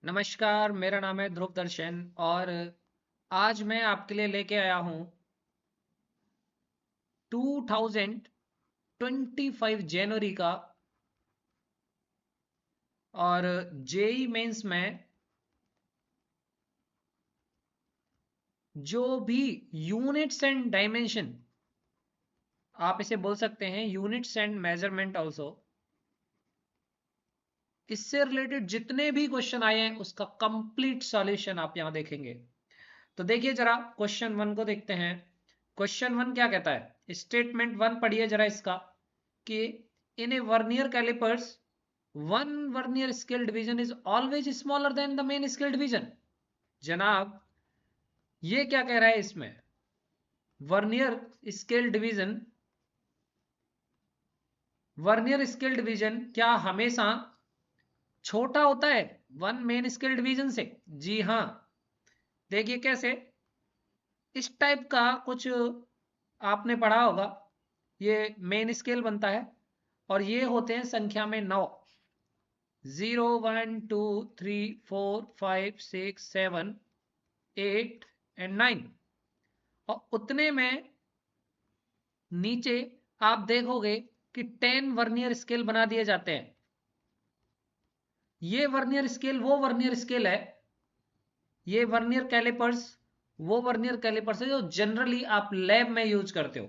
नमस्कार, मेरा नाम है ध्रुव दर्शन और आज मैं आपके लिए लेके आया हूँ 2025 जनवरी का और जेई मेंस में जो भी यूनिट्स एंड डायमेंशन, आप इसे बोल सकते हैं यूनिट्स एंड मेजरमेंट ऑल्सो, इससे रिलेटेड जितने भी क्वेश्चन आए हैं उसका कंप्लीट सॉल्यूशन आप यहां देखेंगे। तो देखिए जरा क्वेश्चन वन को देखते हैं। क्वेश्चन वन क्या कहता है, स्टेटमेंट वन पढ़िए जरा इसका कि in a vernier callipers one vernier scale division is always smaller than the main scale division. जनाब ये क्या कह रहा है इसमें, vernier scale division, vernier scale division क्या हमेशा छोटा होता है वन मेन स्केल डिवीजन से? जी हाँ। देखिए कैसे, इस टाइप का कुछ आपने पढ़ा होगा। ये मेन स्केल बनता है और ये होते हैं संख्या में 9, 0 1 2 3 4 5 6 7 8 एंड 9। और उतने में नीचे आप देखोगे कि 10 वर्नियर स्केल बना दिए जाते हैं। ये वर्नियर स्केल वो वर्नियर स्केल है, ये वर्नियर कैलिपर्स वो वर्नियर कैलिपर्स है जो जनरली आप लैब में यूज करते हो।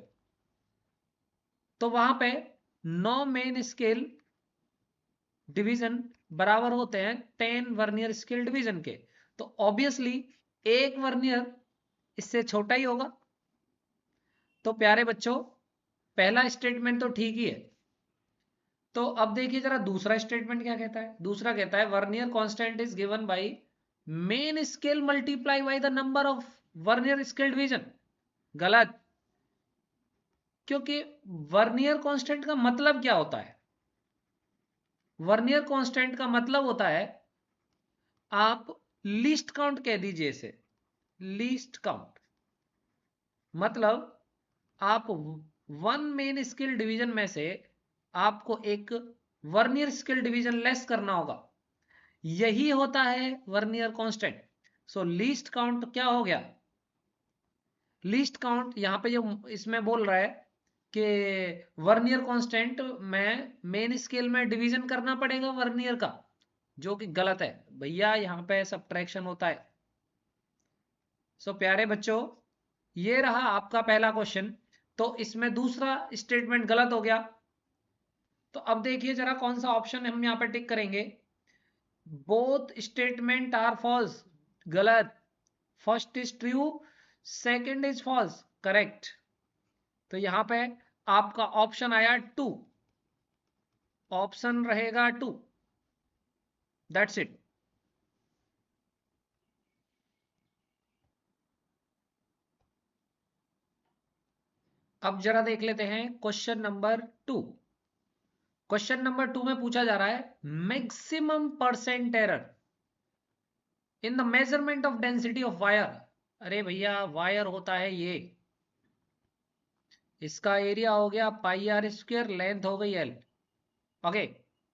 तो वहां पे 9 मेन स्केल डिवीजन बराबर होते हैं 10 वर्नियर स्केल डिवीजन के। तो ऑब्वियसली एक वर्नियर इससे छोटा ही होगा। तो प्यारे बच्चों, पहला स्टेटमेंट तो ठीक ही है। तो अब देखिए जरा दूसरा स्टेटमेंट क्या कहता है। दूसरा कहता है vernier constant is given by main scale multiply by the number of vernier scale division. गलत, क्योंकि वर्नियर कांस्टेंट का मतलब क्या होता है? वर्नियर कांस्टेंट का मतलब होता है, आप लीस्ट काउंट कह दीजिए इसे, लीस्ट काउंट मतलब आप वन मेन स्केल डिवीजन में से आपको एक वर्नियर स्केल डिवीजन लेस करना होगा, यही होता है वर्नियर कांस्टेंट। सो लीस्ट काउंट क्या हो गया? लीस्ट काउंट यहां पे जो इसमें बोल रहा है कि वर्नियर कांस्टेंट में मेन स्केल में डिवीजन करना पड़ेगा वर्नियर का, जो कि गलत है भैया, यहां पे सब्ट्रैक्शन होता है। सो प्यारे बच्चों, ये रहा आपका पहला क्वेश्चन। तो इसमें दूसरा स्टेटमेंट गलत हो गया। तो अब देखिए जरा कौन सा ऑप्शन हम यहां पे टिक करेंगे। बोथ स्टेटमेंट आर फॉल्स, गलत। First is true, second is false, correct. तो यहां पे आपका ऑप्शन आया टू, ऑप्शन रहेगा टू, दैट्स इट। अब जरा देख लेते हैं question number two. Question number two में पूछा जा रहा है maximum percent error in the measurement of density of wire. अरे भैया वायर होता है ये, इसका एरिया हो गया पाई आर स्क्वायर, लेंथ हो गई एल। ओके,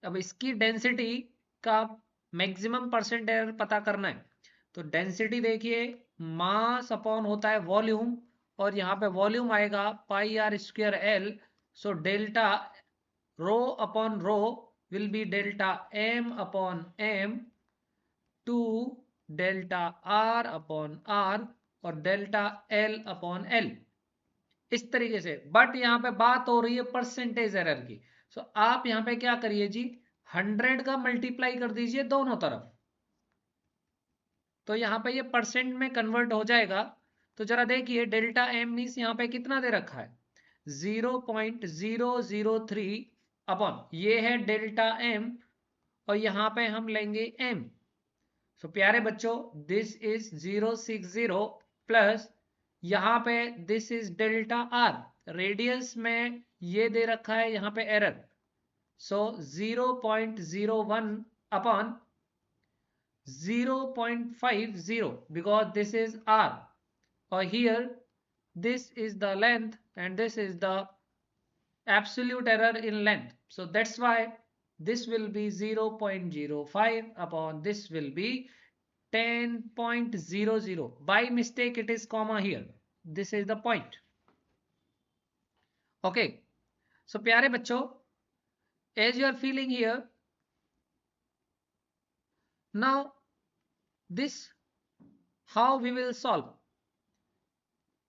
अब इसकी डेंसिटी का मैक्सिमम परसेंट एरर पता करना है। तो डेंसिटी देखिए, मास अपॉन होता है वॉल्यूम, और यहाँ पे वॉल्यूम आएगा pi R square L. So delta rho upon rho will be delta M upon M two delta R upon R और डेल्टा एल अपॉन एल, इस तरीके से। बट यहां पे बात हो रही है परसेंटेज एरर की। सो आप यहां पे क्या करिए जी, 100 का मल्टीप्लाई कर दीजिए दोनों तरफ, तो यहां पे ये परसेंट में कन्वर्ट हो जाएगा। तो जरा देखिए डेल्टा एम मीन्स यहां पे कितना दे रखा है, 0.003 अपॉन ये है डेल्टा एम, और यहां पे हम लेंगे एम। सो प्यारे बच्चों, दिस इज 060 प्लस यहां पे this is delta R, radius में ये दे रखा है यहां पे error. So 0.01 upon 0.50 because this is r, or here this is the length and this is the absolute error in length, so that's why this will be 0.05 upon this will be 10.00. By mistake it is comma here. This is the point. Okay. So प्यारे बच्चों, as you are feeling here, now this how we will solve.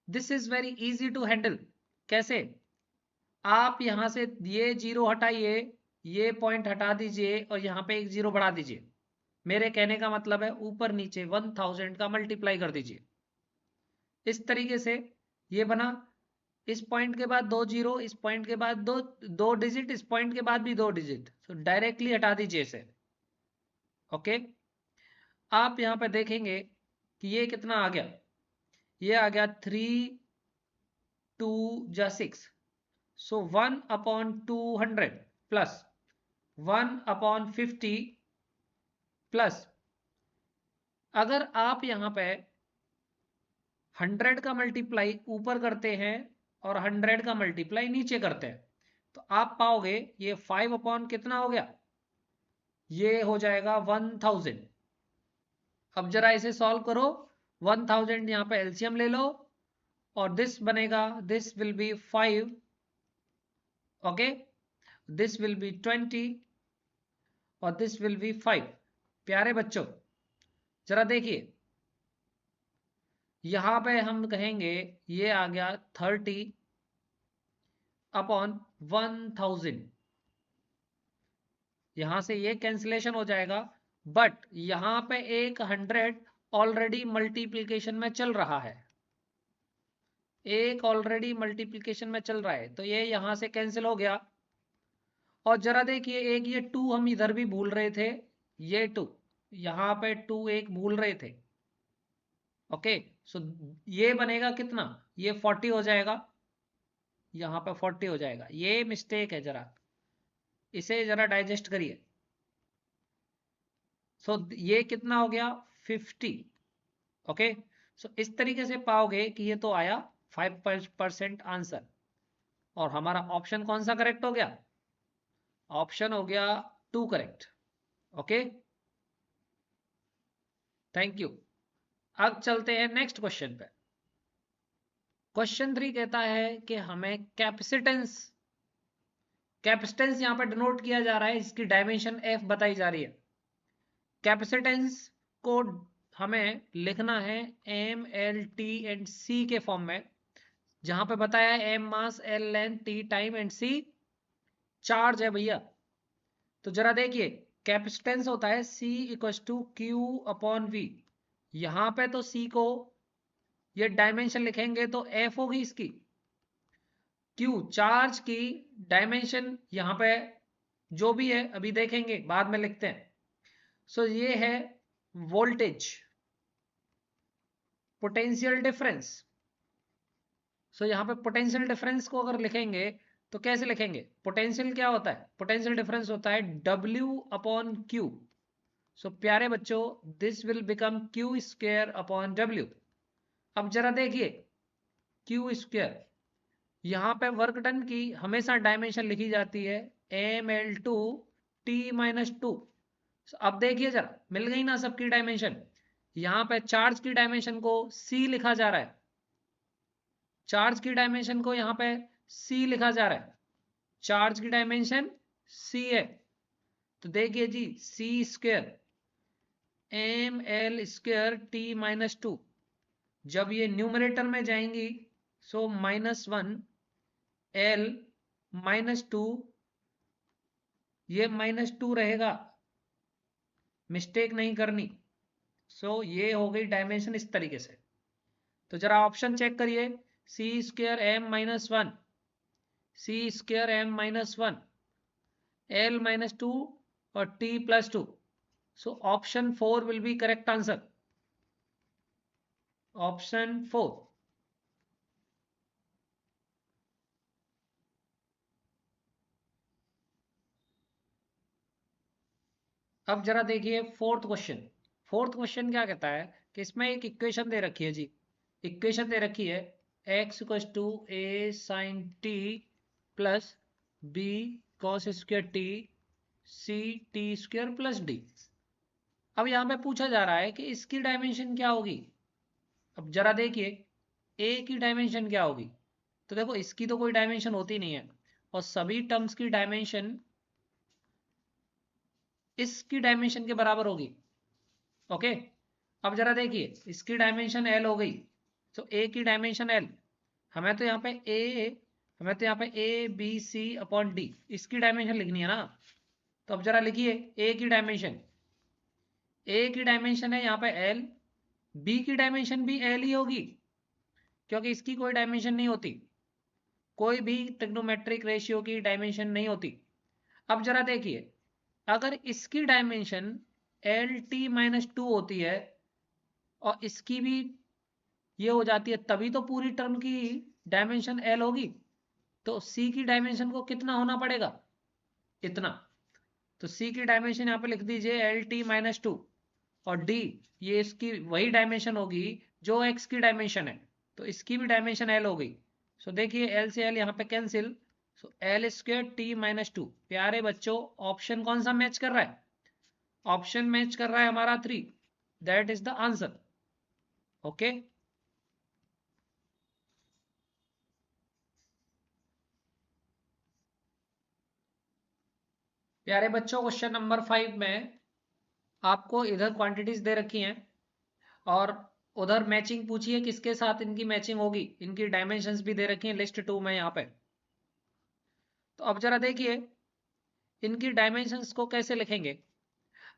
This is very easy to handle. कैसे? आप यहां से ये zero हटाइए, ये point हटा दीजिए और यहां पे एक जीरो बढ़ा दीजिए। मेरे कहने का मतलब है ऊपर नीचे 1000 का मल्टीप्लाई कर दीजिए। इस तरीके से ये बना, इस पॉइंट के बाद 2 जीरो, इस पॉइंट के बाद दो डिजिट, इस पॉइंट के बाद भी 2 डिजिट, तो डायरेक्टली हटा दीजिए इसे। ओके, आप यहां पे देखेंगे कि ये कितना आ गया, ये आ गया 3 2 जा 6, सो 1 अपॉन 200 प्लस 1 अपॉन 50 प्लस, अगर आप यहां पे 100 का मल्टीप्लाई ऊपर करते हैं और 100 का मल्टीप्लाई नीचे करते हैं, तो आप पाओगे ये 5 अपॉन कितना हो गया, ये हो जाएगा 1000। अब जरा इसे सॉल्व करो, 1000 यहां पे एलसीएम ले लो और दिस बनेगा, this will be 5, okay, this will be 20 और दिस विल बी 5। प्यारे बच्चों जरा देखिए, यहां पे हम कहेंगे ये आ गया 30 अपॉन 1000, यहां से ये कैंसिलेशन हो जाएगा, बट यहां पे एक 100 ऑलरेडी मल्टीप्लीकेशन में चल रहा है, एक ऑलरेडी मल्टीप्लीकेशन में चल रहा है, तो ये यहां से कैंसिल हो गया। और जरा देखिए एक ये 2 हम इधर भी भूल रहे थे, ये 2 यहां पे 2 एक भूल रहे थे। ओके, सो ये बनेगा कितना, ये 40 हो जाएगा, यहां पे 40 हो जाएगा, ये मिस्टेक है, जरा इसे जरा डाइजेस्ट करिए। सो ये कितना हो गया 50। ओके, सो इस तरीके से पाओगे कि ये तो आया 5% आंसर, और हमारा ऑप्शन कौन सा करेक्ट हो गया, ऑप्शन हो गया 2 करेक्ट। Okay, thank you. अब चलते हैं नेक्स्ट क्वेश्चन पे। क्वेश्चन 3 कहता है कि हमें कैपेसिटेंस, कैपेसिटेंस यहां पर डिनोट किया जा रहा है, इसकी डायमेंशन f बताई जा रही है। कैपेसिटेंस को हमें लिखना है m l t and c के फॉर्म में, जहां पे बताया है m mass, l length, t time and c charge है भैया। तो जरा देखिए कैपेसिटेंस होता है c equal to Q upon V, यहां पे तो c को ये डायमेंशन लिखेंगे तो f होगी इसकी, q चार्ज की डायमेंशन यहां पे जो भी है अभी देखेंगे, बाद में लिखते हैं। सो ये है वोल्टेज, पोटेंशियल डिफरेंस। सो यहां पे पोटेंशियल डिफरेंस को अगर लिखेंगे तो कैसे लिखेंगे, पोटेंशियल क्या होता है, पोटेंशियल डिफरेंस होता है W अपॉन Q। सो प्यारे बच्चों this will become Q square upon W। अब जरा देखिए Q स्क्वायर, यहां पे वर्क डन की हमेशा डायमेंशन लिखी जाती है ml2 t-2। अब देखिए जरा मिल गई ना सबकी डायमेंशन, यहां पे चार्ज की डायमेंशन को c लिखा जा रहा है, चार्ज की डायमेंशन को यहां पे c लिखा जा रहा है, चार्ज की डायमेंशन c है। तो देखिए जी c square ml square t-2, जब ये न्यूमरेटर में जाएंगी सो -1 l -2, ये -2 रहेगा, मिस्टेक नहीं करनी। सो ये हो गई डायमेंशन इस तरीके से। तो जरा ऑप्शन चेक करिए, सी स्क्र m-1, सी स्क्र m-1, l -2 और t+2। So option 4 will be correct answer, option 4। अब जरा देखिए फोर्थ क्वेश्चन। फोर्थ क्वेश्चन क्या कहता है कि इसमें एक इक्वेशन दे रखी है जी, इक्वेशन दे रखी है x equal to a sin t plus b cos square t C T square plus D. अब यहां पे पूछा जा रहा है कि इसकी डायमेंशन क्या होगी। अब जरा देखिए ए की डायमेंशन क्या होगी। तो देखो इसकी तो कोई डायमेंशन होती नहीं है और सभी टर्म्स की डायमेंशन इसकी डायमेंशन के बराबर होगी। ओके, अब जरा देखिए इसकी डायमेंशन एल हो गई, तो ए की डायमेंशन एल। हमें तो यहाँ पे A B C upon D इसकी डायमेंशन लिखनी है ना। तो अब जरा लिखिए ए की डायमेंशन, ए की डायमेंशन है यहाँ पे एल, बी की डायमेंशन भी एल ही होगी क्योंकि इसकी कोई डायमेंशन नहीं होती, कोई भी ट्रिग्नोमेट्रिक रेशियो की डायमेंशन नहीं होती। अब जरा देखिए अगर इसकी dimension L T minus to होती है और इसकी भी ये हो जाती है, तभी तो पूरी टर्म की डायमेंशन एल होगी। तो सी की डायमेंशन को कितना होना पड़ेगा, इतना। तो सी की डायमेंशन यहाँ पे लिख दीजिए एल टी माइनस टू, और डी ये इसकी वही डायमेंशन होगी जो एक्स की डायमेंशन है, तो इसकी भी डायमेंशन एल हो गई। सो देखिए एल से एल यहाँ पे cancel, so L square T minus two. प्यारे बच्चों ऑप्शन कौन सा मैच कर रहा है, ऑप्शन मैच कर रहा है हमारा 3, that is the answer. Okay, प्यारे बच्चों क्वेश्चन नंबर 5 में आपको इधर क्वांटिटीज दे रखी हैं और उधर मैचिंग पूछी है किसके साथ इनकी मैचिंग होगी, इनकी डायमेंशंस भी दे रखी हैं लिस्ट 2 में यहाँ पे। तो अब जरा देखिए इनकी डायमेंशंस को कैसे लिखेंगे।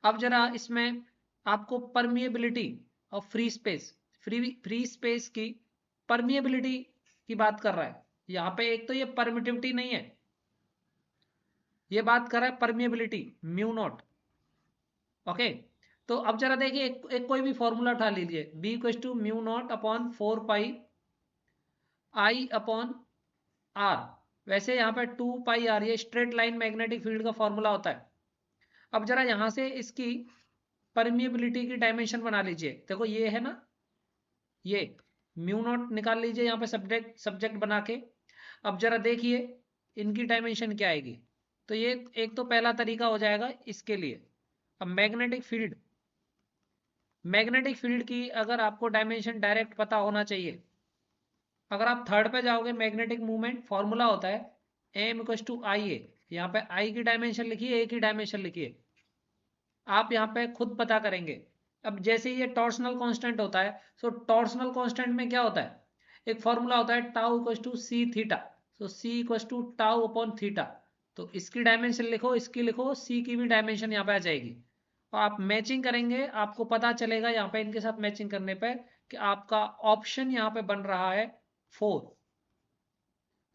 अब जरा इसमें आपको परमिएबिलिटी और फ्री स्पेस की परमिएबिलिटी की बात कर रहा है यहाँ पे। एक तो ये परमिटिविटी नहीं है, ये बात कर रहा है परमिएबिलिटी म्यू नॉट। ओके, तो अब जरा देखिए एक कोई भी फॉर्मूला उठा लीजिए, B equal to mu naught upon 4 pi I upon R. वैसे यहाँ पे 2 पाई आर ये स्ट्रेट लाइन मैग्नेटिक फील्ड का फॉर्मूला होता है। अब जरा यहाँ से इसकी परमिएबिलिटी की डायमेंशन बना लीजिए, देखो ये है ना, ये म्यू नॉट निकाल लीजिए यहाँ पे सब्जेक्ट बना के। अब जरा देखिए इनकी डायमेंशन क्या आएगी। तो ये एक तो पहला तरीका हो जाएगा इसके लिए। अब मैग्नेटिक फील्ड की अगर आपको डायमेंशन डायरेक्ट पता होना चाहिए, अगर आप थर्ड पे जाओगे मैग्नेटिक मूवमेंट फॉर्मूला होता है एम इक्वल टू आई ए। यहाँ पे आई की डायमेंशन लिखिए, ए की डायमेंशन लिखिए, आप यहाँ पे खुद पता करेंगे। अब जैसे ये टॉर्सनल कांस्टेंट होता है, सो टॉर्सनल कांस्टेंट में क्या होता है, एक फॉर्मूला होता है tau equal to C theta. So C equal to tau upon theta. तो इसकी डायमेंशन लिखो, इसकी लिखो, सी की भी डायमेंशन यहाँ पे आ जाएगी और आप मैचिंग करेंगे, आपको पता चलेगा यहाँ पे इनके साथ मैचिंग करने पे कि आपका ऑप्शन यहाँ पे बन रहा है 4।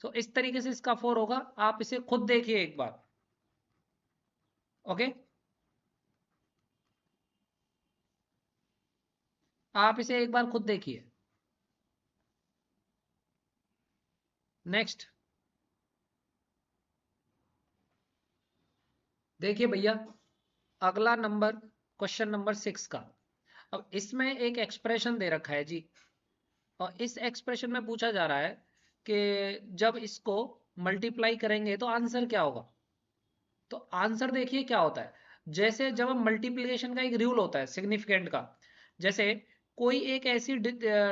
तो इस तरीके से इसका 4 होगा, आप इसे खुद देखिए एक बार। ओके, आप इसे एक बार खुद देखिए। नेक्स्ट देखिए भैया, अगला नंबर क्वेश्चन नंबर 6 का। अब इसमें एक एक्सप्रेशन दे रखा है जी, और इस एक्सप्रेशन में पूछा जा रहा है कि जब इसको मल्टीप्लाई करेंगे तो आंसर क्या होगा। तो आंसर देखिए क्या होता है, जैसे जब हम मल्टीप्लिकेशन का एक रूल होता है सिग्निफिकेंट का, जैसे कोई एक ऐसी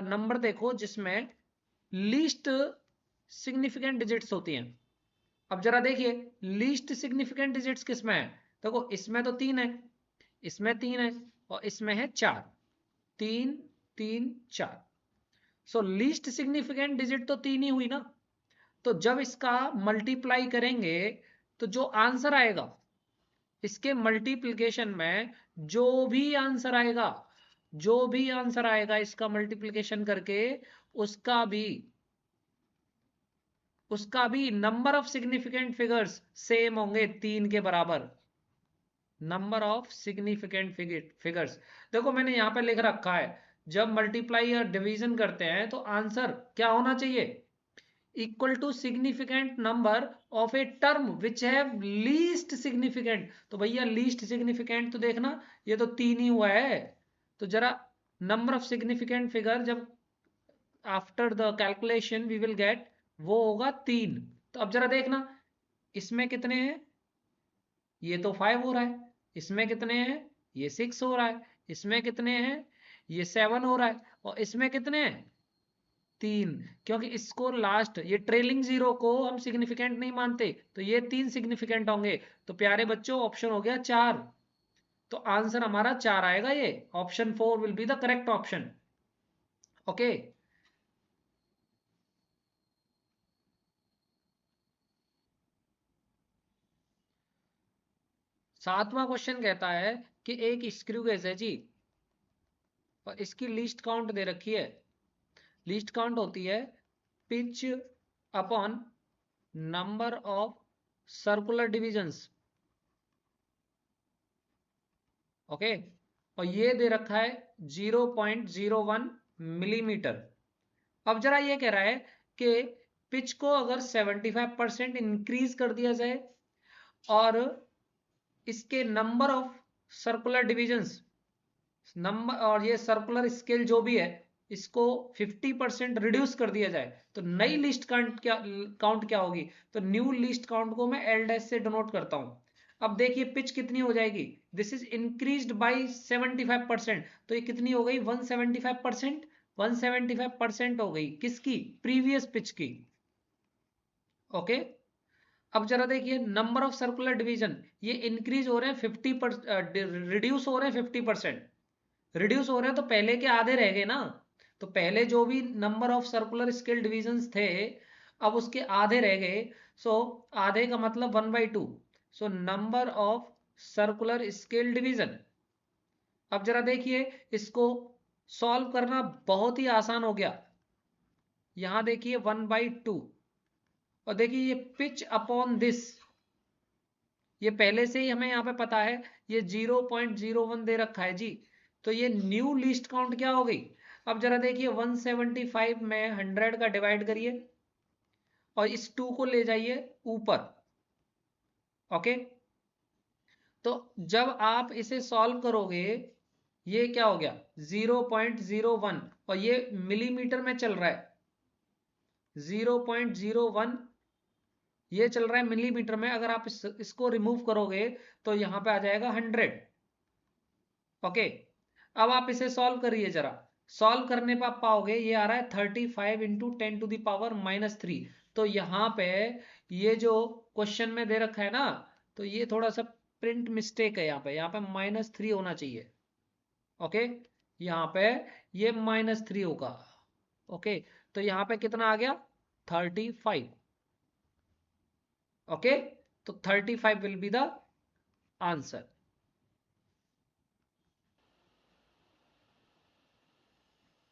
नंबर देखो जिसमें लीस्ट सिग्निफिकेंट डिजिट्स होती हैं। अब जरा देखिए लीस्ट सिग्निफिकेंट डिजिट्स किसमें है, देखो इसमें तो 3 है, इसमें 3 है और इसमें है 4, 3 3 4। सो लीस्ट सिग्निफिकेंट डिजिट तो 3 ही हुई ना। तो जब इसका मल्टीप्लाई करेंगे तो जो आंसर आएगा इसके मल्टीप्लिकेशन में, जो भी आंसर आएगा इसका मल्टीप्लिकेशन करके, उसका भी number of significant figures same होंगे, 3 के बराबर नंबर ऑफ सिग्निफिकेंट फिगर्स। देखो मैंने यहां पे लिख रखा है जब मल्टीप्लाई या डिवीजन करते हैं तो आंसर क्या होना चाहिए, equal to significant number of a term which have least significant. तो भैया लीस्ट सिग्निफिकेंट तो देखना ये तो 3 ही हुआ है, तो जरा नंबर ऑफ सिग्निफिकेंट फिगर जब after the calculation we will get, वो होगा 3। तो अब जरा देखना इसमें कितने हैं, ये तो 5 हो रहा है, इसमें कितने हैं, ये 6 हो रहा है, इसमें कितने हैं, ये 7 हो रहा है, और इसमें कितने हैं, 3। क्योंकि इसको लास्ट, ये ट्रेलिंग जीरो को हम सिग्निफिकेंट नहीं मानते, तो ये 3 सिग्निफिकेंट होंगे। तो प्यारे बच्चों ऑप्शन हो गया 4। तो आंसर हमारा 4 आएगा, ये option 4 will be the correct option. Okay. सातवां क्वेश्चन कहता है कि एक स्क्रू गेज है जी, और इसकी लीस्ट काउंट दे रखी है। लीस्ट काउंट होती है pitch upon number of circular divisions. Okay, और ये दे रखा है 0.01 मिलीमीटर। अब जरा ये कह रहा है कि पिच को अगर 75% इंक्रीज कर दिया जाए और इसके number of circular divisions, number और ये सर्कुलर स्केल जो भी है इसको 50% रिड्यूस कर दिया जाए, तो नई लिस्ट काउंट क्या होगी। तो न्यू लिस्ट काउंट को मैं एल डैश से डिनोट करता हूं। अब देखिए पिच कितनी हो जाएगी, दिस इज इंक्रीज्ड बाय 75%, तो ये कितनी हो गई 175%। 175% हो गई किसकी, प्रीवियस पिच की। ओके, अब जरा देखिए नंबर ऑफ सर्कुलर डिवीजन, ये इंक्रीज हो रहे हैं 50%, रिड्यूस हो रहे हैं 50%। रिड्यूस हो रहे हैं तो पहले के आधे रह गए ना, तो पहले जो भी number of circular scale divisions थे अब उसके आधे रह गए। सो आधे का मतलब 1/2। So number of circular scale division. अब जरा देखिए इसको सॉल्व करना बहुत ही आसान हो गया। यहां देखिए 1/2, और देखिए ये पिच अपॉन दिस, ये पहले से ही हमें यहाँ पे पता है ये 0.01 दे रखा है जी, तो ये न्यू लीस्ट काउंट क्या हो गई। अब जरा देखिए 175 में 100 का डिवाइड करिए और इस 2 को ले जाइए ऊपर। ओके, तो जब आप इसे सॉल्व करोगे ये क्या हो गया 0.01, और ये मिलीमीटर में चल रहा है। 0.01 ये चल रहा है मिलीमीटर में, अगर आप इसको रिमूव करोगे तो यहां पे आ जाएगा 100। ओके, अब आप इसे सॉल्व करिए जरा। सॉल्व करने पर आप पाओगे ये आ रहा है 35 इंटू 10⁻³ तो यहाँ पे ये जो क्वेश्चन में दे रखा है ना, तो ये थोड़ा सा प्रिंट मिस्टेक है, यहाँ पे -3 होना चाहिए। ओके, यहाँ पे ये -3 होगा। ओके, तो यहाँ पे कितना आ गया 35। ओके, तो 35 will be the answer.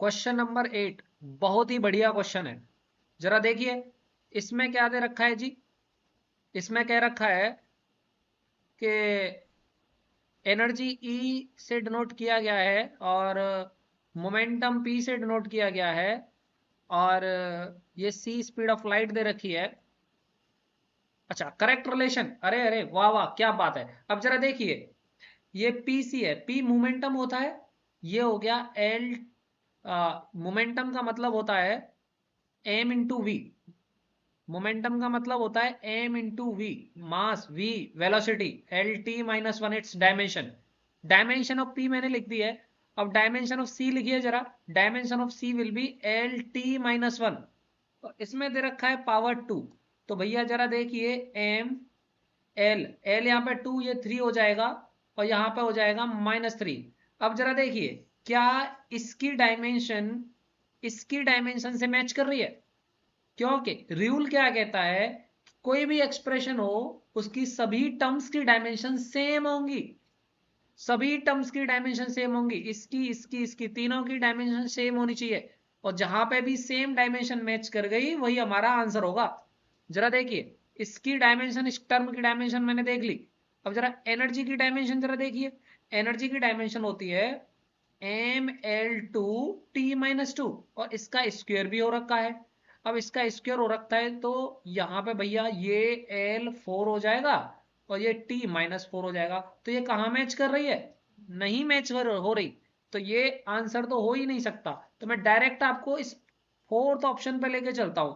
Question number 8 बहुत ही बढ़िया क्वेश्चन है। जरा देखिए इसमें क्या दे रखा है जी, इसमें कह रखा है कि एनर्जी E से डिनोट किया गया है और मोमेंटम P से डिनोट किया गया है, और ये C स्पीड ऑफ लाइट दे रखी है। अच्छा, करेक्ट रिलेशन, अरे अरे वाह वाह क्या बात है। अब जरा देखिए ये PC है, P मोमेंटम होता है, ये हो गया L, मोमेंटम का मतलब होता है m इंटू वी। मोमेंटम का मतलब होता है m into V, mass v, velocity L T minus one it's dimension. Dimension of p मैंने लिख दी है, अब डायमेंशन ऑफ c लिखिए जरा। Dimension of c will B L T minus one, इसमें दे रखा है पावर 2। तो भैया जरा देखिए m l, l यहाँ पे 2, ये 3 हो जाएगा, और यहाँ पे हो जाएगा -3। अब जरा देखिए क्या इसकी डायमेंशन से मैच कर रही है, क्योंकि रूल क्या कहता है कोई भी एक्सप्रेशन हो उसकी सभी टर्म्स की डायमेंशन सेम होंगी। सभी टर्म्स की डायमेंशन सेम होंगी, इसकी तीनों की डायमेंशन सेम होनी चाहिए, और जहां पे भी सेम डायमेंशन मैच कर गई वही हमारा आंसर होगा। जरा देखिए इसकी डायमेंशन, इस टर्म की डायमेंशन मैंने देख ली। अब जरा एनर्जी की डायमेंशन जरा देखिए, एनर्जी की डायमेंशन होती है ml2T-2, और इसका स्क्वायर भी हो रखा है। अब इसका स्क्वायर हो रखा है तो यहाँ पे भैया ये L4 हो जाएगा और ये T-4 हो जाएगा, तो ये कहाँ मैच कर रही है, नहीं मैच हो रही, तो ये आंसर तो हो ही नहीं सकता। तो मैं डायरेक्ट आपको इस फोर्थ ऑप्शन पे लेके चलता हूं।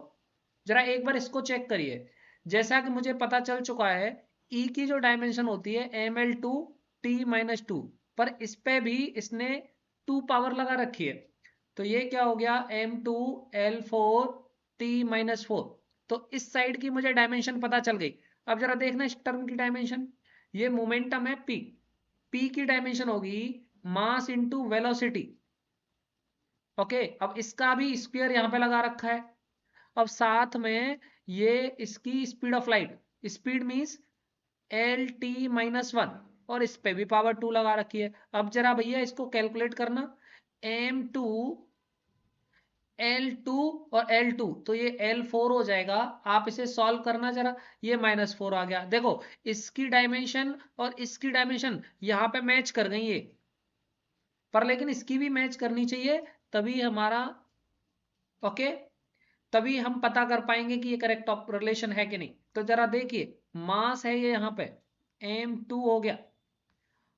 जरा एक बार इसको चेक करिए, जैसा कि मुझे पता चल चुका है ई की जो डायमेंशन होती है ml2t-2, पर इस पे भी इसने 2 पावर लगा रखी है, तो ये क्या हो गया m2l4t-4। तो इस साइड की मुझे डायमेंशन पता चल गई। अब जरा देखना इस टर्म की डायमेंशन, ये मोमेंटम है p, p की डायमेंशन होगी मास इंटू वेलोसिटी। ओके, अब इसका भी स्क्वायर यहां पे लगा रखा है। अब साथ में ये इसकी speed of light, speed means LT-1, और इस पे भी पावर 2 लगा रखी है। अब जरा भैया इसको कैलकुलेट करना, m2 L2 और L2, तो ये L4 हो जाएगा। आप इसे सॉल्व करना जरा, ये -4 आ गया। देखो इसकी डायमेंशन और इसकी डायमेंशन यहाँ पे मैच कर गई है, पर लेकिन इसकी भी मैच करनी चाहिए, तभी हमारा ओके, तभी हम पता कर पाएंगे कि ये करेक्ट रिलेशन है कि नहीं। तो जरा देखिए, मास है ये यहाँ पे m2 हो गया।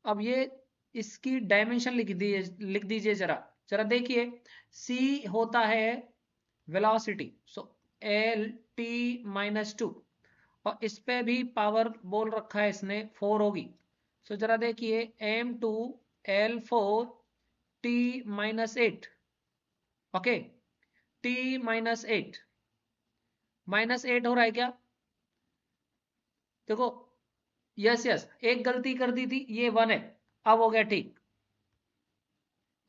अब ये इसकी डायमेंशन लिख दीजिए जरा, जरा देखिए, c होता है वेलोसिटी, सो LT-2, और इस पे भी पावर बोल रखा है इसने 4 होगी। सो जरा देखिए m2l4t-8, ओके, t-8, -8 हो रहा है क्या? देखो, यस यस, एक गलती कर दी थी, ये 1 है। अब हो गया ठीक,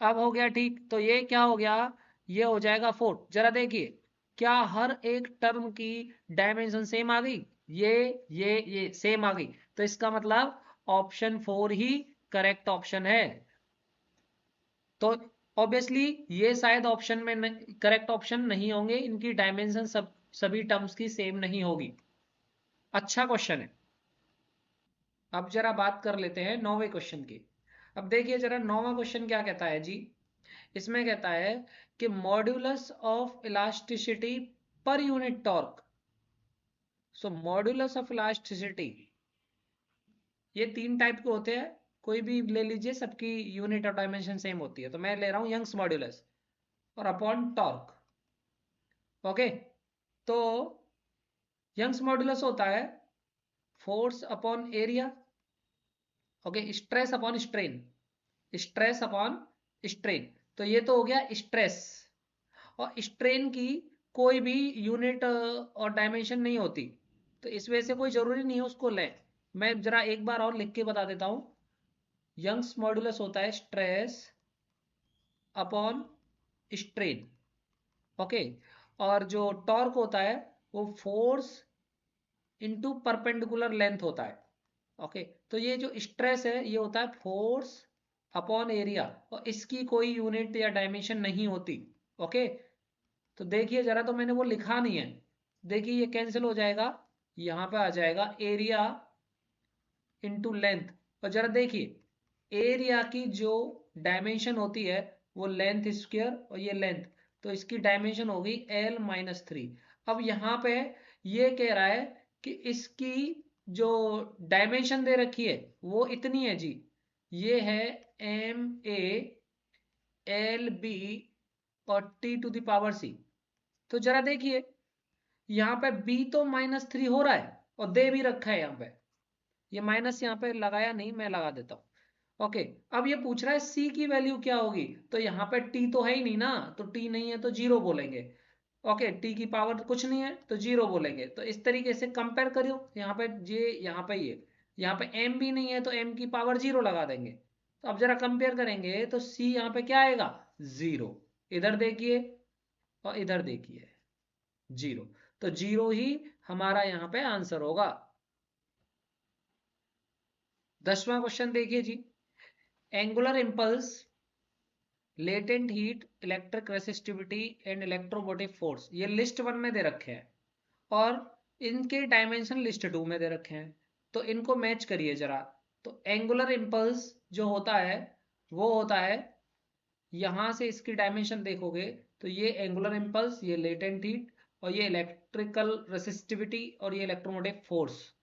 अब हो गया ठीक। तो ये क्या हो गया, ये हो जाएगा 4। जरा देखिए, क्या हर एक टर्म की डायमेंशन सेम आ गई? ये सेम आ गई, तो इसका मतलब ऑप्शन 4 ही करेक्ट ऑप्शन है। तो ऑब्वियसली ये शायद ऑप्शन में करेक्ट ऑप्शन नहीं होंगे, इनकी डायमेंशन सभी टर्म्स की सेम नहीं होगी। अच्छा क्वेश्चन है। अब जरा बात कर लेते हैं 9वें क्वेश्चन की। अब देखिए जरा 9वां क्वेश्चन क्या कहता है जी, इसमें कहता है कि modulus of elasticity per unit torque. So modulus of elasticity, ये 3 टाइप के होते हैं, कोई भी ले लीजिए, सबकी यूनिट और डायमेंशन सेम होती है। तो मैं ले रहा हूं यंग्स मॉड्यूलस और अपॉन टॉर्क। ओके, तो यंग्स मॉड्यूलस होता है force upon area, okay, stress upon strain, stress upon strain. तो ये तो हो गया स्ट्रेस, और स्ट्रेन की कोई भी यूनिट और डायमेंशन नहीं होती, तो इस वजह से कोई जरूरी नहीं है उसको लें। मैं जरा एक बार और लिख के बता देता हूं, यंग्स मॉड्यूलस होता है स्ट्रेस अपॉन स्ट्रेन, ओके, और जो टॉर्क होता है वो फोर्स इनटू परपेंडिकुलर लेंथ होता है। ओके, तो ये जो स्ट्रेस है ये होता है फोर्स अपॉन एरिया, और इसकी कोई यूनिट या डायमेंशन नहीं होती। ओके, तो देखिए जरा, तो मैंने वो लिखा नहीं है, देखिए ये कैंसिल हो जाएगा, यहाँ पे आ जाएगा एरिया इनटू लेंथ। और जरा देखिए एरिया की जो डायमेंशन होती है वो लेंथ स्क्वायर, और ये लेंथ, तो इसकी डायमेंशन होगी L-3। अब यहाँ पे ये कह रहा है कि इसकी जो डायमेंशन दे रखी है वो इतनी है जी, ये है MA-LB और T⁻⁶। तो जरा देखिए यहाँ पे B तो -3 हो रहा है, और दे भी रखा है यहाँ पे, ये माइनस यहाँ पे लगाया नहीं, मैं लगा देता हूँ। ओके, अब ये पूछ रहा है C की वैल्यू क्या होगी, तो यहाँ पे T तो है ही नहीं ना, तो T नहीं है तो 0 बोलेंगे। ओके, T की पावर कुछ नहीं है तो 0 बोलेंगे। तो इस तरीके से कंपेयर करो, यहाँ पे ये, यहाँ पे ये, यहाँ पे M भी नहीं है तो M की पावर 0 लगा देंगे। तो अब जरा कंपेयर करेंगे तो C यहाँ पे क्या आएगा, 0। इधर देखिए और इधर देखिए 0, तो 0 ही हमारा यहाँ पे आंसर होगा। 10वां क्वेश्चन देखिए जी, angular impulse, latent heat, electric resistivity and electromotive force, ये लिस्ट 1 में दे रखे हैं, और इनके डायमेंशन लिस्ट 2 में दे रखे हैं। तो इनको मैच करिए जरा। तो एंगुलर इंपल्स जो होता है वो होता है, यहां से इसकी डायमेंशन देखोगे तो ये एंगुलर इंपल्स, ये लेटेंट हीट, और ये इलेक्ट्रिकल रेसिस्टिविटी, और ये इलेक्ट्रोमोटिव फोर्स।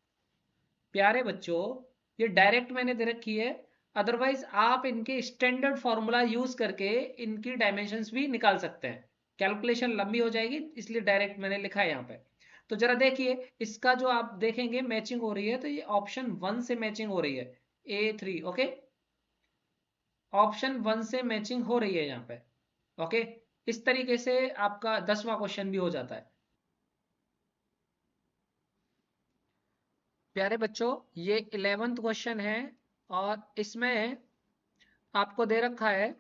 प्यारे बच्चों, ये डायरेक्ट मैंने दे रखी है, अदरवाइज आप इनके स्टैंडर्ड फॉर्मूला यूज करके इनकी डायमेंशंस भी निकाल सकते हैं। कैलकुलेशन लंबी हो जाएगी, इसलिए डायरेक्ट मैंने लिखा है यहाँ पे। तो जरा देखिए इसका जो आप देखेंगे मैचिंग हो रही है, तो ये ऑप्शन 1 से मैचिंग हो रही है, A3। ओके, ऑप्शन 1 से मैचिंग हो रही है यहाँ पे। ओके, इस तरीके से आपका 10वां क्वेश्चन भी हो जाता है। प्यारे बच्चों, ये 11th क्वेश्चन है और इसमें आपको दे रखा है,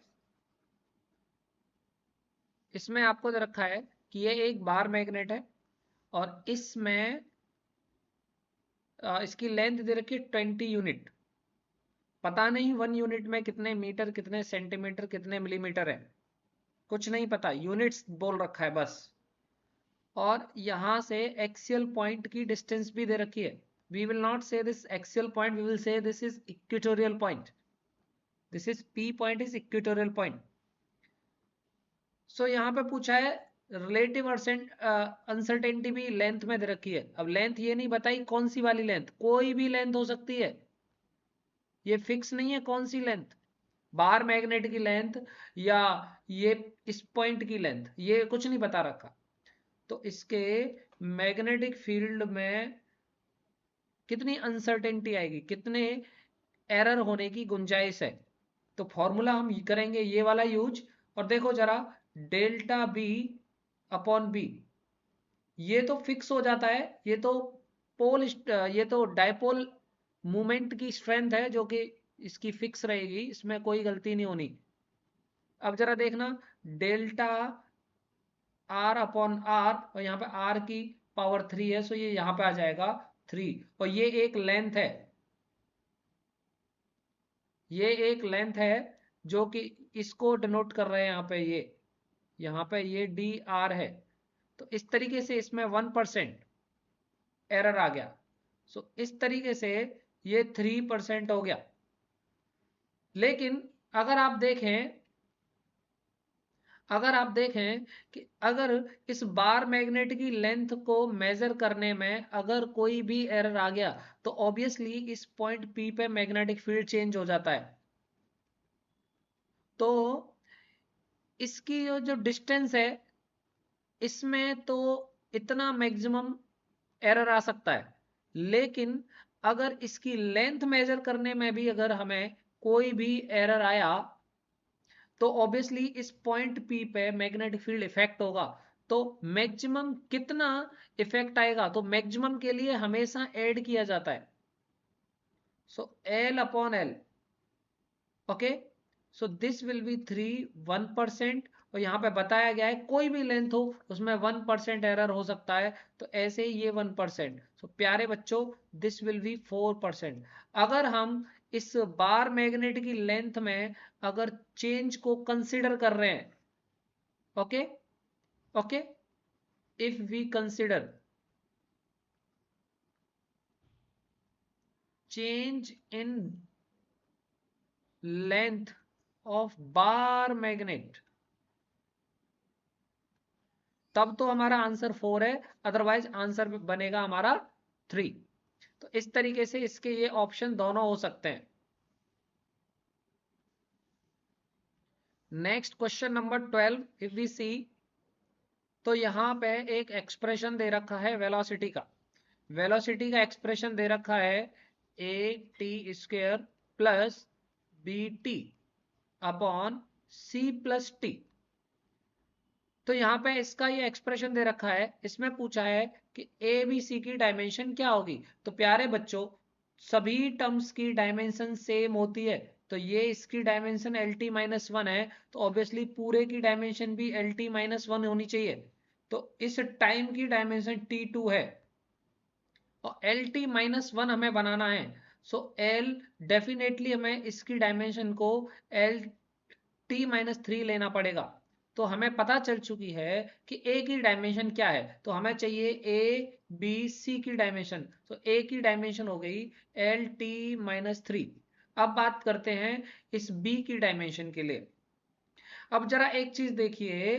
इसमें आपको दे रखा है कि ये एक बार मैग्नेट है और इसमें इसकी लेंथ दे रखी है 20 यूनिट। पता नहीं 1 यूनिट में कितने मीटर, कितने सेंटीमीटर, कितने मिलीमीटर है, कुछ नहीं पता, यूनिट्स बोल रखा है बस। और यहां से एक्सियल पॉइंट की डिस्टेंस भी दे रखी है। We will not say this axial point, we will say this is equatorial point, this is P point is equatorial point. So यहाँ पे पूछा है रिलेटिव अनसर्टेनिटी भी लेंथ में दे रखी है। अब लेंथ ये नहीं बताई कौन सी वाली लेंथ, कोई भी लेंथ हो सकती है, ये फिक्स नहीं है कौन सी लेंथ, बार मैग्नेट की लेंथ या ये इस पॉइंट की लेंथ, ये कुछ नहीं बता रखा। तो इसके मैग्नेटिक फील्ड में कितनी अनसर्टेनिटी आएगी, कितने एरर होने की गुंजाइश है। तो फॉर्मूला हम करेंगे ये वाला यूज। और देखो जरा, डेल्टा बी अपॉन बी, ये तो फिक्स हो जाता है, ये तो ये तो डायपोल मोमेंट की स्ट्रेंथ है जो कि इसकी फिक्स रहेगी, इसमें कोई गलती नहीं होनी। अब जरा देखना, डेल्टा आर अपॉन आर, और यहाँ पे आर की पावर 3 है, सो ये यहाँ पे आ जाएगा 3। और ये एक लेंथ है, ये एक लेंथ है जो कि इसको डिनोट कर रहे हैं यहाँ पे, ये यहाँ पे ये डी आर है। तो इस तरीके से इसमें 1% एरर आ गया। सो इस तरीके से ये 3% हो गया। लेकिन अगर आप देखें, अगर आप देखें कि अगर इस बार मैग्नेट की लेंथ को मेजर करने में अगर कोई भी एरर आ गया, तो ऑब्वियसली इस पॉइंट P पे मैग्नेटिक फील्ड चेंज हो जाता है। तो इसकी जो डिस्टेंस है, इसमें तो इतना मैक्सिमम एरर आ सकता है। लेकिन अगर इसकी लेंथ मेजर करने में भी अगर हमें कोई भी एरर आया, तो ऑब्वियसली इस पॉइंट P पे मैग्नेटिक फील्ड इफेक्ट होगा। तो मैक्सिमम कितना इफेक्ट आएगा, तो मैक्सिमम के लिए हमेशा ऐड किया जाता है, सो L upon L। Okay, so this will be 1%। और यहाँ पे बताया गया है कोई भी लेंथ हो उसमें 1% एरर हो सकता है, तो ऐसे ही ये 1%। सो प्यारे बच्चों, दिस विल बी 4%। अगर हम इस बार मैग्नेट की लेंथ में अगर चेंज को कंसिडर कर रहे हैं, okay okay, if we consider change in length of bar magnet, तब तो हमारा आंसर 4 है, अदरवाइज आंसर बनेगा हमारा 3। तो इस तरीके से इसके ये ऑप्शन दोनों हो सकते हैं। Next question number 12 if we see, तो यहां पे एक एक्सप्रेशन दे रखा है वेलोसिटी का। वेलोसिटी का एक्सप्रेशन दे रखा है AT² plus BT upon C+T। तो यहाँ पे इसका ये एक्सप्रेशन दे रखा है, इसमें पूछा है कि ए बी सी की डायमेंशन क्या होगी। तो प्यारे बच्चों, सभी टर्म्स की डायमेंशन सेम होती है। तो ये इसकी डायमेंशन LT-1 है, तो ऑब्वियसली पूरे की डायमेंशन भी LT-1 होनी चाहिए। तो इस टाइम की डायमेंशन T2 है और LT-1 हमें बनाना है। सो L डेफिनेटली हमें इसकी डायमेंशन को LT-3 लेना पड़ेगा। तो हमें पता चल चुकी है कि A की डायमेंशन क्या है, तो हमें चाहिए ABC की डायमेंशन। तो A की डायमेंशन हो गई LT-3। अब बात करते हैं इस B की डायमेंशन के लिए। अब जरा एक चीज देखिए,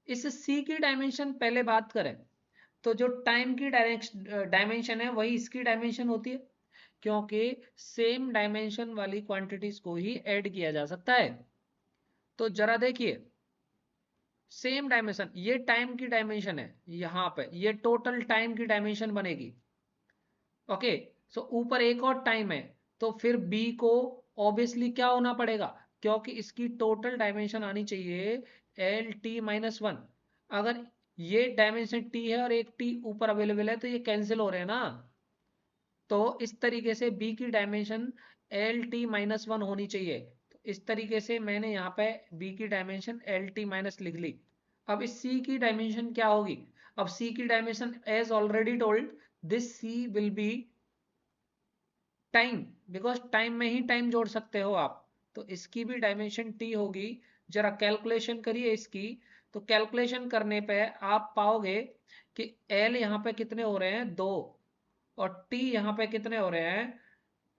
इस C की डायमेंशन पहले बात करें, तो जो टाइम की डायमेंशन है वही इसकी डायमेंशन होती है, क्योंकि सेम डायमेंशन वाली क्वांटिटीज को ही ऐड किया जा सकता है। तो जरा देखिए, सेम डायमेंशन, ये टाइम की डायमेंशन है, यहाँ पे ये टोटल टाइम की डायमेंशन बनेगी। ओके, सो ऊपर एक और टाइम है, तो फिर बी को ऑब्वियसली क्या होना पड़ेगा, क्योंकि इसकी टोटल डायमेंशन आनी चाहिए L t-1। अगर ये डायमेंशन t है और एक t ऊपर अवेलेबल है तो ये कैंसिल हो रहे हैं ना, तो इस तरीके से b की डायमेंशन L t-1 होनी चाहिए। तो इस तरीके से मैंने यहाँ पे b की डायमेंशन L t- लिख ली। अब इस c की डायमेंशन क्या होगी, अब c की dimension as already told, this c will be time, because time में ही टाइम जोड़ सकते हो आप, तो इसकी भी डायमेंशन t होगी। जरा कैलकुलेशन करिए इसकी, तो कैलकुलेशन करने पे आप पाओगे कि l यहाँ पे कितने हो रहे हैं 2, और t यहाँ पे कितने हो रहे हैं,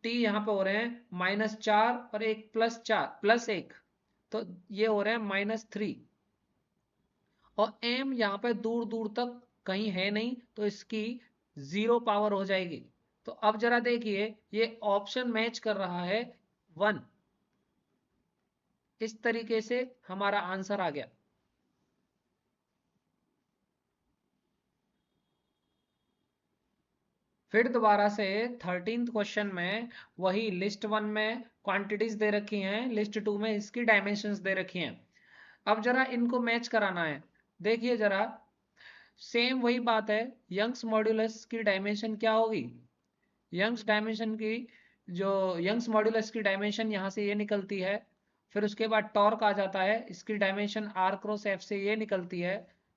t यहाँ पे हो रहे हैं -4 और एक +4 +1, तो ये हो रहे हैं -3, और m यहाँ पे दूर दूर तक कहीं है नहीं, तो इसकी 0 पावर हो जाएगी। तो अब जरा देखिए ये ऑप्शन मैच कर रहा है 1, इस तरीके से हमारा आंसर आ गया। फिर दोबारा से 13th क्वेश्चन में वही लिस्ट 1 में क्वांटिटीज दे रखी हैं, लिस्ट 2 में इसकी डायमेंशंस दे रखी हैं। अब जरा इनको मैच कराना है। देखिए जरा सेम वही बात है, यंग्स मॉड्यूलस की डायमेंशन क्या होगी, यंग्स डायमेंशन की जो यंग्स मॉड्यूलस की डायमेंशन यहाँ से ये निकलती है, फिर उसके बाद टॉर्क आ जाता है, इसकी डायमेंशन r क्रॉस f से ये निकलती है,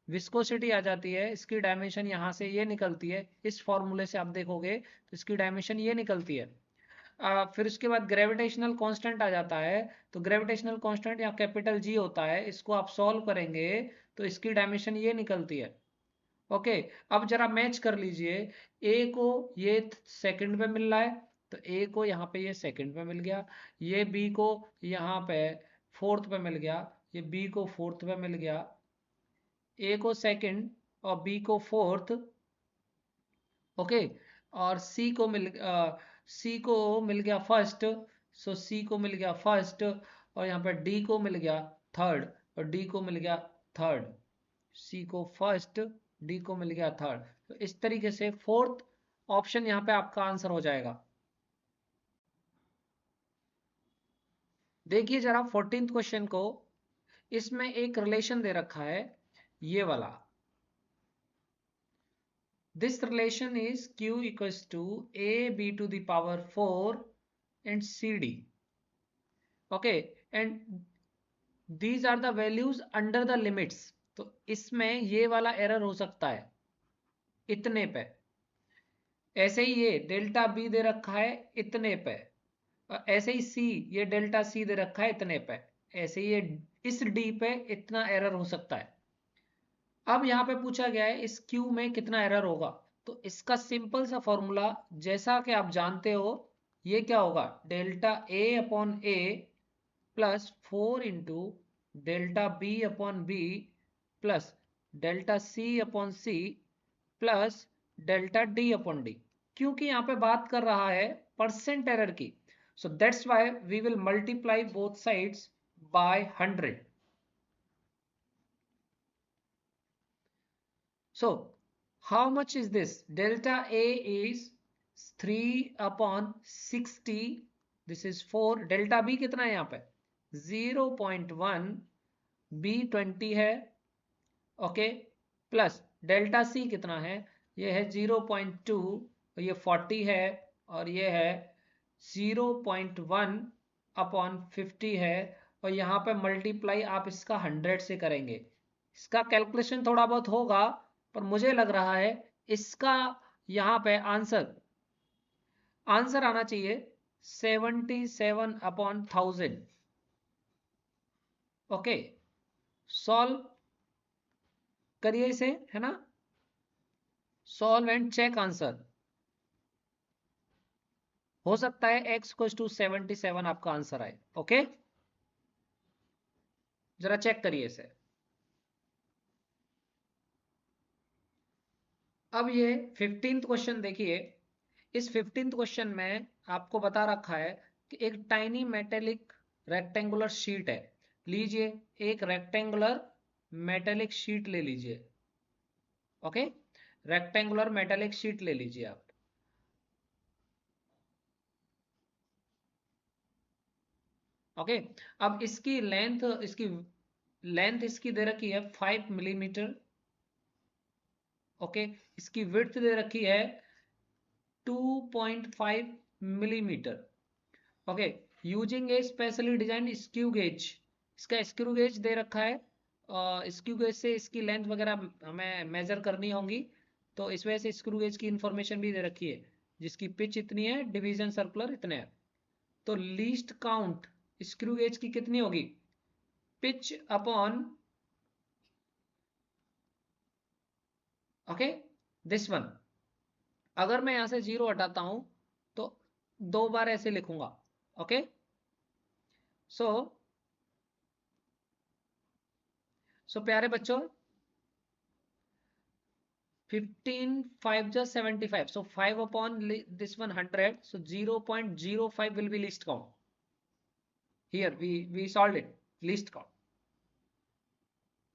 विस्कोसिटी आ जाती है, इसकी डायमेंशन यहाँ से ये निकलती है, इस फॉर्मूले से आप देखोगे तो इसकी डायमेंशन ये निकलती है। फिर उसके बाद ग्रेविटेशनल कांस्टेंट आ जाता है, तो ग्रेविटेशनल कांस्टेंट यहाँ कैपिटल G होता है, इसको आप सॉल्व करेंगे तो इसकी डायमेंशन ये निकलती है। ओके, अब जरा मैच कर लीजिए, ए को ये सेकंड पे मिल रहा है, तो ए को यहाँ पे ये सेकंड पे मिल गया, ये बी को यहाँ पे फोर्थ पे मिल गया, ये बी को फोर्थ पे मिल गया, ए को सेकंड और बी को फोर्थ। ओके, और सी को मिल गया फर्स्ट, सो सी को मिल गया फर्स्ट, और यहाँ पे डी को मिल गया थर्ड, और डी को मिल गया थर्ड, सी को फर्स्ट, डी को मिल गया थर्ड, तो इस तरीके से फोर्थ ऑप्शन यहाँ पे आपका आंसर हो जाएगा। देखिए जरा 14th क्वेश्चन को, इसमें एक रिलेशन दे रखा है ये वाला, this relation is q equals to ab to the power 4 and cd। Okay, and these are the values under the limits, तो इसमें ये वाला एरर हो सकता है इतने पे, ऐसे ही ये डेल्टा बी दे रखा है इतने पे, और ऐसे ही सी, ये डेल्टा सी दे रखा है इतने पे, ऐसे ही ये इस डी पे इतना एरर हो सकता है। अब यहाँ पे पूछा गया है इस क्यू में कितना एरर होगा, तो इसका सिंपल सा फॉर्मूला जैसा कि आप जानते हो, ये क्या होगा, delta A upon A plus 4 into delta B upon B plus delta C upon C plus delta D upon D, क्योंकि यहाँ पे बात कर रहा है परसेंट एरर की, so that's why we will multiply both sides by 100। So how much is this? Delta A is 3 upon 60, this is 4, delta B कितना है यहाँ पे 0.1, B 20 है, ओके, प्लस डेल्टा C कितना है, ये है 0.2, ये 40 है, और ये है 0.1 अपॉन 50 है, और यहाँ पे मल्टीप्लाई आप इसका 100 से करेंगे। इसका कैलकुलेशन थोड़ा बहुत होगा, पर मुझे लग रहा है इसका यहाँ पे आंसर आना चाहिए 77 अपॉन 1000। ओके, सॉल्व करिए इसे, है ना, सॉल्व एंड चेक आंसर। हो सकता है x इक्वल्स टू 77 आपका आंसर आए। ओके, जरा चेक करिए इसे। अब ये 15th क्वेश्चन देखिए, इस 15th क्वेश्चन में आपको बता रखा है कि एक टाइनी मेटेलिक रेक्टेंगुलर शीट है, लीजिए एक रेक्टेंगुलर मेटेलिक शीट ले लीजिए। ओके, रेक्टेंगुलर मेटेलिक शीट ले लीजिए आप। ओके, अब इसकी लेंथ इसकी दे रखी है 5 मिलीमीटर। ओके, इसकी विड्थ दे रखी है 2.5 मिलीमीटर। ओके, यूजिंग ए स्पेशली डिजाइन स्क्रू गेज, इसका स्क्रू गेज दे रखा है। स्क्रू गेज से इसकी लेंथ वगैरह हमें मेजर करनी होंगी, तो इस वजह से स्क्रू गेज की इंफॉर्मेशन भी दे रखी है, जिसकी पिच इतनी है, डिवीजन सर्कुलर इतने हैं। तो लीस्ट काउंट स्क्रू गेज की कितनी होगी, pitch upon, okay, this one. अगर मैं यहां से 0 हटाता हूं तो 2 बार ऐसे लिखूंगा। ओके, सो प्यारे बच्चों, 15 5 just 75, so 5 upon this 100, so 0.05 will be least count. Here we solved it, least count.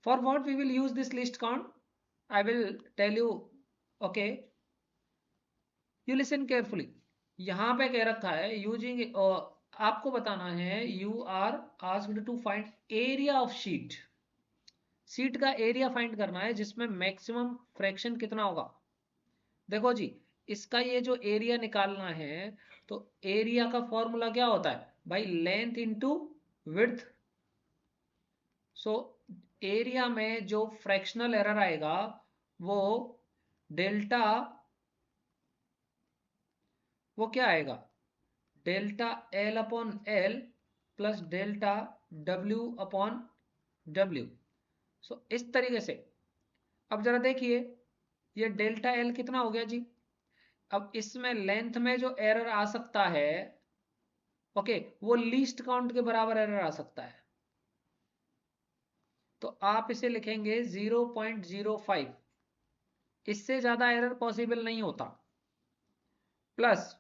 For what we will use this least count, I will tell you. Okay, you listen carefully. यहाँ पे कह रखा है using, आपको बताना है, you are asked to find area of sheet. Sheet का area find करना है जिसमें मैक्सिमम फ्रैक्शन कितना होगा। देखो जी, इसका ये जो एरिया निकालना है, तो एरिया का फॉर्मूला क्या होता है भाई, length into width. So area में जो फ्रैक्शनल एरर आएगा वो डेल्टा, वो क्या आएगा, delta L upon L plus delta W upon W. So इस तरीके से, अब जरा देखिए, ये डेल्टा एल कितना हो गया जी। अब इसमें लेंथ में जो एरर आ सकता है, ओके, वो लीस्ट काउंट के बराबर एरर आ सकता है। तो आप इसे लिखेंगे 0.05, इससे ज्यादा एरर पॉसिबल नहीं होता। प्लस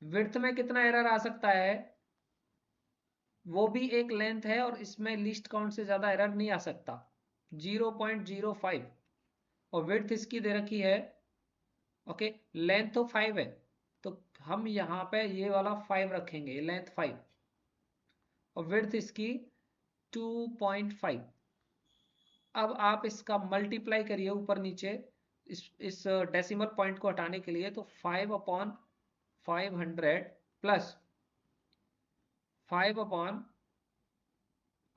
विड्थ में कितना एरर आ सकता है, वो भी एक लेंथ है और इसमें लीस्ट काउंट से ज्यादा एरर नहीं आ सकता, 0.05। और विड्थ इसकी दे रखी है, ओके, लेंथ तो 5 है, तो हम यहाँ पे ये वाला 5 रखेंगे, लेंथ 5 और विड्थ इसकी 2.5। अब आप इसका मल्टीप्लाई करिए ऊपर नीचे, इस डेसिमल पॉइंट को हटाने के लिए, तो 5 upon 500 plus 5 upon,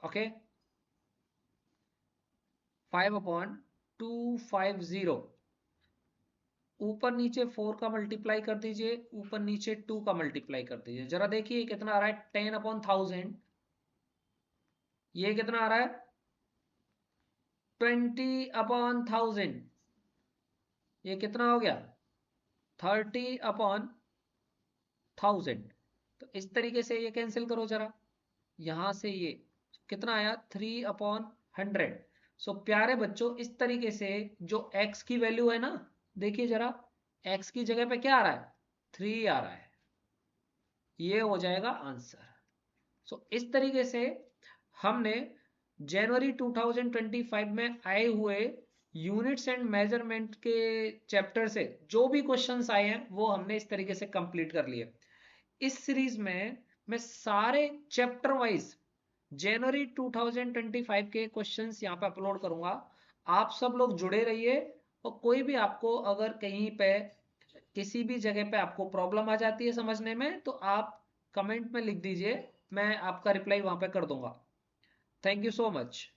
okay, 5 upon 250, ऊपर नीचे 4 का मल्टीप्लाई कर दीजिए, ऊपर नीचे 2 का मल्टीप्लाई कर दीजिए। जरा देखिए कितना आ रहा है, 10 अपॉन 1000, ये कितना आ रहा है 20 अपॉन 1000, ये कितना हो गया 30 अपॉन 1000। तो इस तरीके से ये कैंसिल करो जरा, यहां से ये कितना आया 3 अपॉन 100। सो प्यारे बच्चों, इस तरीके से जो x की वैल्यू है ना, देखिए जरा, x की जगह पे क्या आ रहा है 3 आ रहा है, ये हो जाएगा आंसर। सो इस तरीके से हमने जनवरी 2025 में आए हुए यूनिट्स एंड मेजरमेंट के चैप्टर से जो भी क्वेश्चंस आए हैं वो हमने इस तरीके से कंप्लीट कर लिए। इस सीरीज में मैं सारे चैप्टर वाइज जनवरी 2025 के क्वेश्चंस यहाँ पे अपलोड करूंगा। आप सब लोग जुड़े रहिए, और कोई भी आपको अगर कहीं पे किसी भी जगह पे आपको प्रॉब्लम आ जाती है समझने में, तो आप कमेंट में लिख दीजिए, मैं आपका रिप्लाई वहां पे कर दूंगा। Thank you so much.